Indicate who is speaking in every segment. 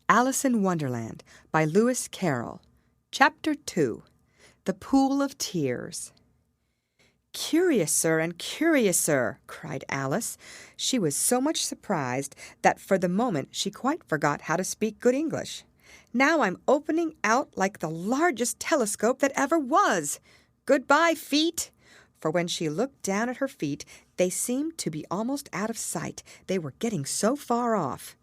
Speaker 1: Alice in Wonderland by Lewis Carroll. Chapter 2. The Pool of Tears. "Curiouser and curiouser!" cried Alice. She was so much surprised that for the moment she quite forgot how to speak good English. "Now I'm opening out like the largest telescope that ever was. Goodbye, feet!" For when she looked down at her feet, they seemed to be almost out of sight. They were getting so far off.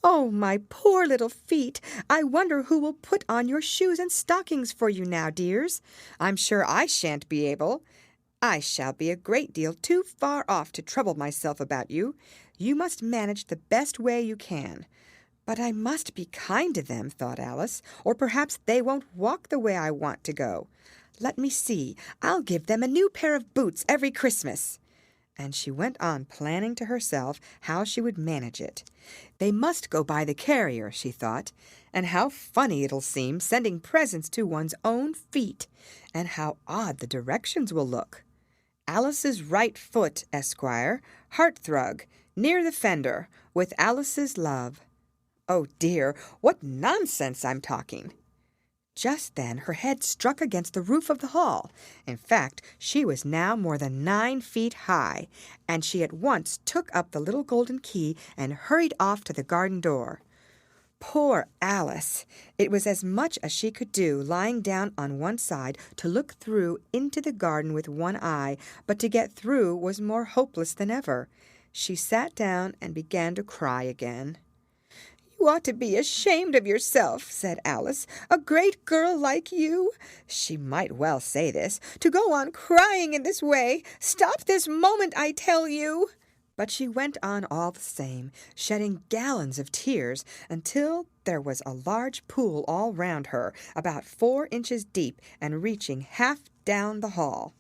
Speaker 1: "Oh, my poor little feet! I wonder who will put on your shoes and stockings for you now, dears. I'm sure I shan't be able. I shall be a great deal too far off to trouble myself about you. You must manage the best way you can." "But I must be kind to them," thought Alice, "or perhaps they won't walk the way I want to go. Let me see, I'll give them a new pair of boots every Christmas." And she went on planning to herself how she would manage it. "They must go by the carrier," she thought, "and how funny it'll seem sending presents to one's own feet, and how odd the directions will look. Alice's right foot, Esquire, hearthrug, near the fender, with Alice's love. Oh dear, what nonsense I'm talking!" Just then her head struck against the roof of the hall. In fact, she was now more than 9 feet high, and she at once took up the little golden key and hurried off to the garden door. Poor Alice! It was as much as she could do, lying down on one side, to look through into the garden with one eye, but to get through was more hopeless than ever. She sat down and began to cry again. "You ought to be ashamed of yourself," said Alice. "A great girl like you," she might well say this, "to go on crying in this way. Stop this moment, I tell you." But she went on all the same, shedding gallons of tears, until there was a large pool all round her, about 4 inches deep and reaching half down the hall.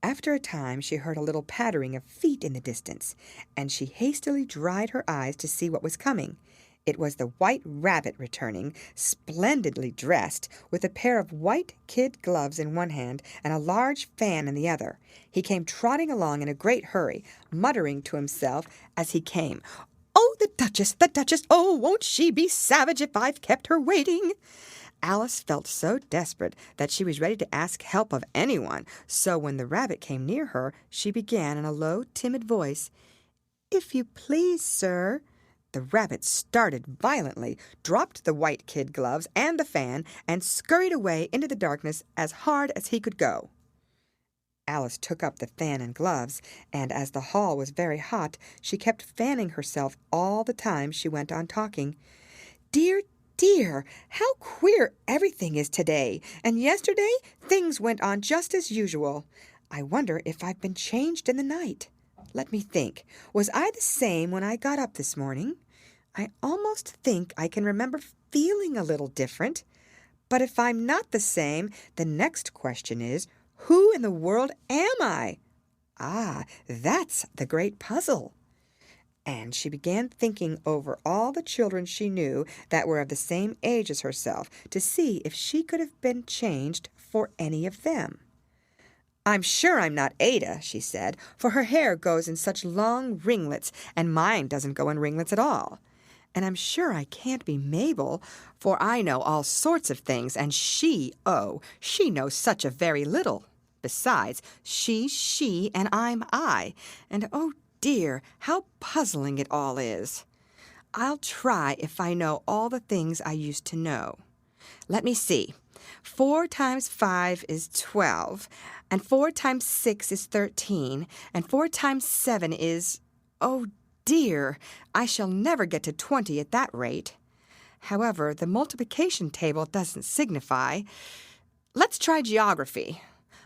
Speaker 1: After a time she heard a little pattering of feet in the distance, and she hastily dried her eyes to see what was coming. It was the White Rabbit returning, splendidly dressed, with a pair of white kid gloves in one hand and a large fan in the other. He came trotting along in a great hurry, muttering to himself as he came, "Oh, the Duchess! Oh, won't she be savage if I've kept her waiting?" Alice felt so desperate that she was ready to ask help of anyone, so when the rabbit came near her, she began in a low, timid voice, "If you please, sir." The rabbit started violently, dropped the white kid gloves and the fan, and scurried away into the darkness as hard as he could go. Alice took up the fan and gloves, and as the hall was very hot, she kept fanning herself all the time she went on talking. "Dear, dear, how queer everything is today, and yesterday things went on just as usual. I wonder if I've been changed in the night. Let me think. Was I the same when I got up this morning? I almost think I can remember feeling a little different. But if I'm not the same, the next question is, who in the world am I? Ah, that's the great puzzle." And she began thinking over all the children she knew that were of the same age as herself, to see if she could have been changed for any of them. "I'm sure I'm not Ada," she said, "for her hair goes in such long ringlets, and mine doesn't go in ringlets at all. And I'm sure I can't be Mabel, for I know all sorts of things, and she knows such a very little. Besides, she's she, and I'm I, and oh dear, how puzzling it all is. I'll try if I know all the things I used to know. Let me see. 4 times 5 is 12, and 4 times 6 is 13, and 4 times 7 is, oh dear, I shall never get to 20 at that rate. However, the multiplication table doesn't signify. Let's try geography.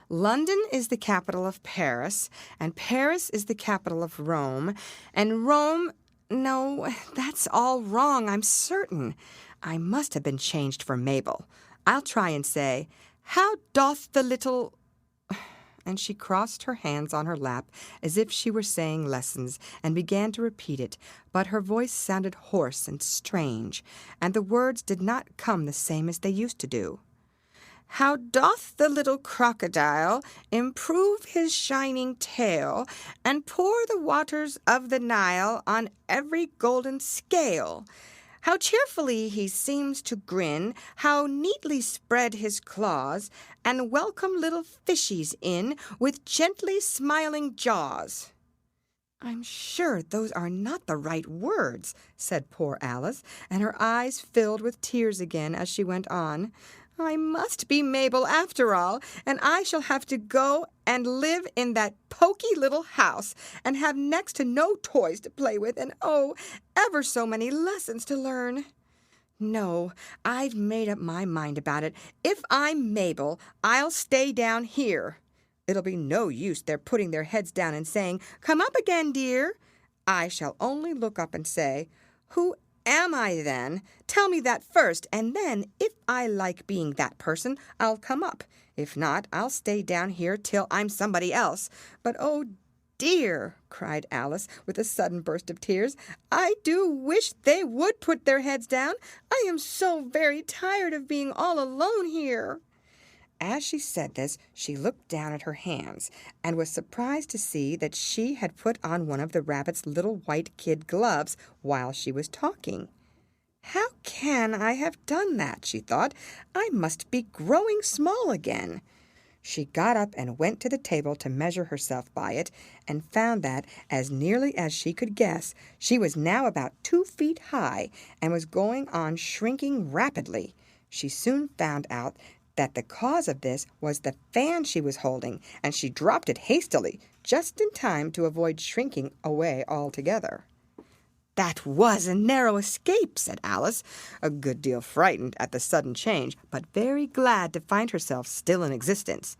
Speaker 1: London is the capital of Paris, and Paris is the capital of Rome, and Rome, no, that's all wrong, I'm certain. I must have been changed for Mabel. I'll try and say, how doth the little—" And she crossed her hands on her lap as if she were saying lessons, and began to repeat it, but her voice sounded hoarse and strange, and the words did not come the same as they used to do. "How doth the little crocodile improve his shining tail, and pour the waters of the Nile on every golden scale? How cheerfully he seems to grin, how neatly spread his claws, and welcome little fishies in with gently smiling jaws." "I'm sure those are not the right words," said poor Alice, and her eyes filled with tears again as she went on. "I must be Mabel after all, and I shall have to go and live in that poky little house, and have next to no toys to play with, and oh, ever so many lessons to learn. No, I've made up my mind about it. If I'm Mabel, I'll stay down here. It'll be no use their putting their heads down and saying, 'Come up again, dear.' I shall only look up and say, 'Who am I, then? Tell me that first, and then, if I like being that person, I'll come up. If not, I'll stay down here till I'm somebody else. But, oh, dear," cried Alice, with a sudden burst of tears, "I do wish they would put their heads down. I am so very tired of being all alone here." As she said this, she looked down at her hands, and was surprised to see that she had put on one of the rabbit's little white kid gloves while she was talking. "How can I have done that?" she thought. "I must be growing small again." She got up and went to the table to measure herself by it, and found that, as nearly as she could guess, she was now about 2 feet high, and was going on shrinking rapidly. She soon found out that the cause of this was the fan she was holding, and she dropped it hastily, just in time to avoid shrinking away altogether. "That was a narrow escape," said Alice, a good deal frightened at the sudden change, but very glad to find herself still in existence.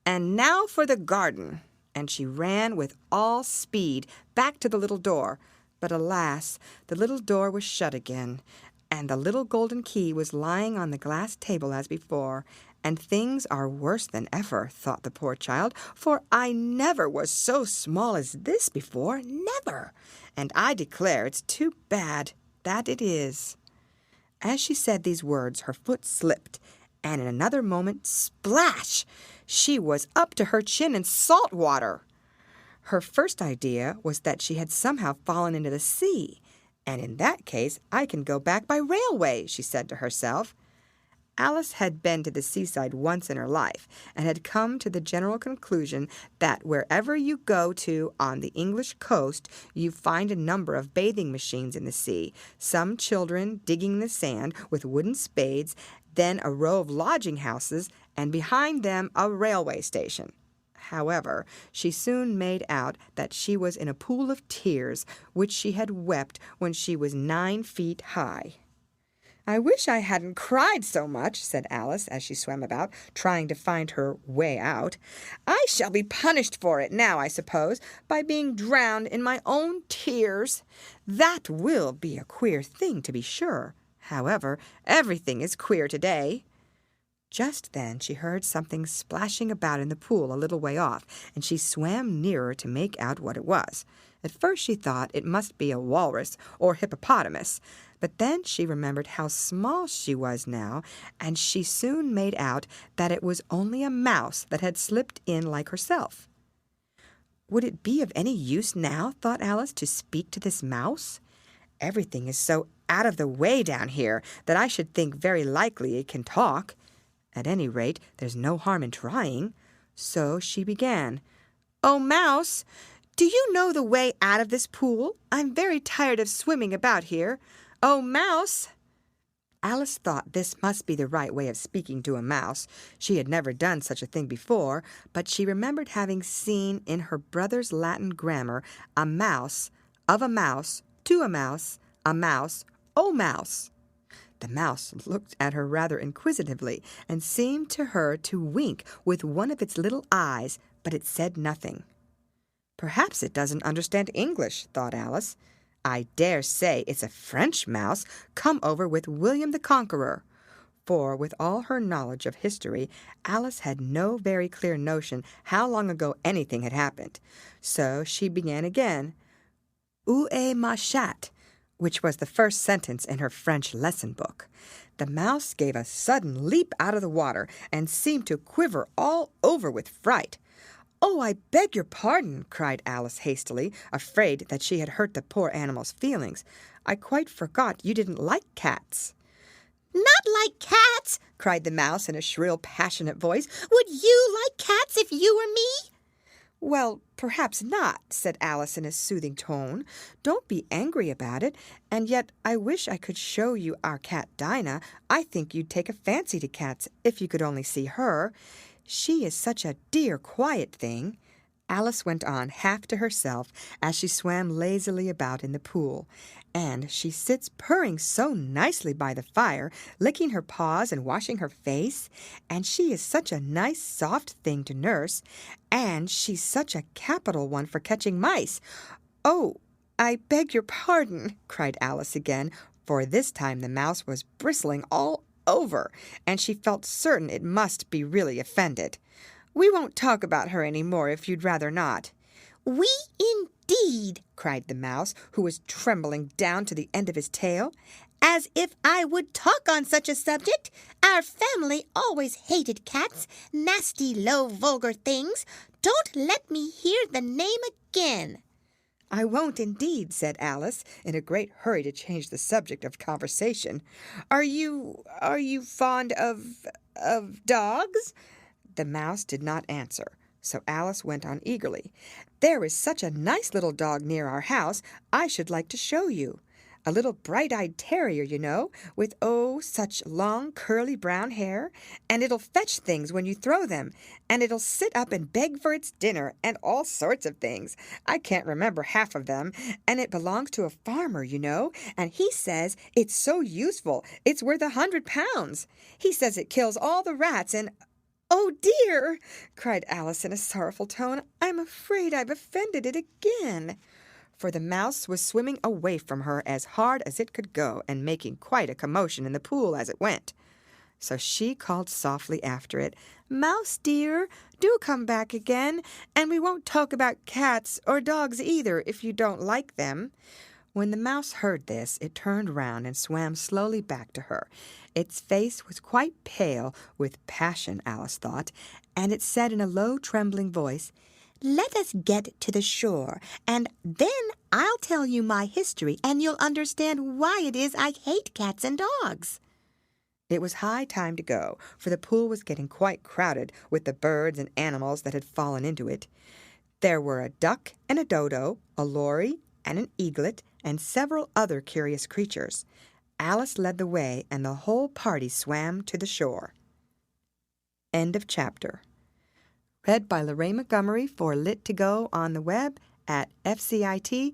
Speaker 1: "And now for the garden." And she ran with all speed back to the little door. But alas, the little door was shut again, and the little golden key was lying on the glass table as before. "And things are worse than ever," thought the poor child, "for I never was so small as this before, never. And I declare it's too bad, that it is." As she said these words, her foot slipped, and in another moment, splash! She was up to her chin in salt water. Her first idea was that she had somehow fallen into the sea. "And in that case, I can go back by railway," she said to herself. Alice had been to the seaside once in her life, and had come to the general conclusion that wherever you go to on the English coast, you find a number of bathing machines in the sea, some children digging the sand with wooden spades, then a row of lodging houses, and behind them a railway station. However, she soon made out that she was in a pool of tears, which she had wept when she was 9 feet high. "I wish I hadn't cried so much," said Alice, as she swam about, trying to find her way out. "I shall be punished for it now, I suppose, by being drowned in my own tears. That will be a queer thing, to be sure. However, everything is queer today." Just then she heard something splashing about in the pool a little way off, and she swam nearer to make out what it was. At first she thought it must be a walrus or hippopotamus, but then she remembered how small she was now, and she soon made out that it was only a mouse that had slipped in like herself. "Would it be of any use now," thought Alice, "to speak to this mouse? Everything is so out of the way down here that I should think very likely it can talk. At any rate, there's no harm in trying." So she began, "Oh, Mouse, do you know the way out of this pool? I'm very tired of swimming about here. Oh, Mouse!" Alice thought this must be the right way of speaking to a mouse. She had never done such a thing before, but she remembered having seen in her brother's Latin grammar a mouse, of a mouse, to a mouse, oh, mouse. The mouse looked at her rather inquisitively, and seemed to her to wink with one of its little eyes, but it said nothing. "Perhaps it doesn't understand English," thought Alice. "I dare say it's a French mouse come over with William the Conqueror." For, with all her knowledge of history, Alice had no very clear notion how long ago anything had happened. So she began again, "Où est ma chatte?" which was the first sentence in her French lesson book. The mouse gave a sudden leap out of the water, and seemed to quiver all over with fright. "Oh, I beg your pardon," cried Alice hastily, afraid that she had hurt the poor animal's feelings. "I quite forgot you didn't like cats."
Speaker 2: "Not like cats!" cried the mouse in a shrill, passionate voice. "Would you like cats if you were me?"
Speaker 1: "Well, perhaps not," said Alice in a soothing tone. "Don't be angry about it. And yet I wish I could show you our cat Dinah. I think you'd take a fancy to cats if you could only see her. She is such a dear, quiet thing." Alice went on, half to herself, as she swam lazily about in the pool. "And she sits purring so nicely by the fire, licking her paws and washing her face. And she is such a nice, soft thing to nurse. And she's such a capital one for catching mice. Oh, I beg your pardon," cried Alice again, for this time the mouse was bristling all over, and she felt certain it must be really offended. "We won't talk about her any more if you'd rather not."
Speaker 2: "We indeed!"
Speaker 1: cried the mouse, who was trembling down to the end of his tail.
Speaker 2: "As if I would talk on such a subject! Our family always hated cats, nasty, low, vulgar things. Don't let me hear the name again."
Speaker 1: "I won't indeed," said Alice, in a great hurry to change the subject of conversation. Are you fond of dogs?" The mouse did not answer, so Alice went on eagerly. "There is such a nice little dog near our house, I should like to show you. A little bright-eyed terrier, you know, with, oh, such long, curly brown hair. And it'll fetch things when you throw them, and it'll sit up and beg for its dinner, and all sorts of things. I can't remember half of them, and it belongs to a farmer, you know, and he says it's so useful, it's worth 100 pounds. He says it kills all the rats, and—" "Oh, dear!" cried Alice in a sorrowful tone. "I'm afraid I've offended it again." For the mouse was swimming away from her as hard as it could go, and making quite a commotion in the pool as it went. So she called softly after it, "Mouse dear, do come back again, and we won't talk about cats or dogs either, if you don't like them." When the mouse heard this, it turned round and swam slowly back to her. Its face was quite pale with passion, Alice thought, and it said in a low, trembling voice,
Speaker 2: "Let us get to the shore, and then I'll tell you my history, and you'll understand why it is I hate cats and dogs."
Speaker 1: It was high time to go, for the pool was getting quite crowded with the birds and animals that had fallen into it. There were a duck and a dodo, a lory and an eaglet, and several other curious creatures. Alice led the way, and the whole party swam to the shore. End of chapter. Read by Lorraine Montgomery for Lit2Go on the web at fcit.usf.edu.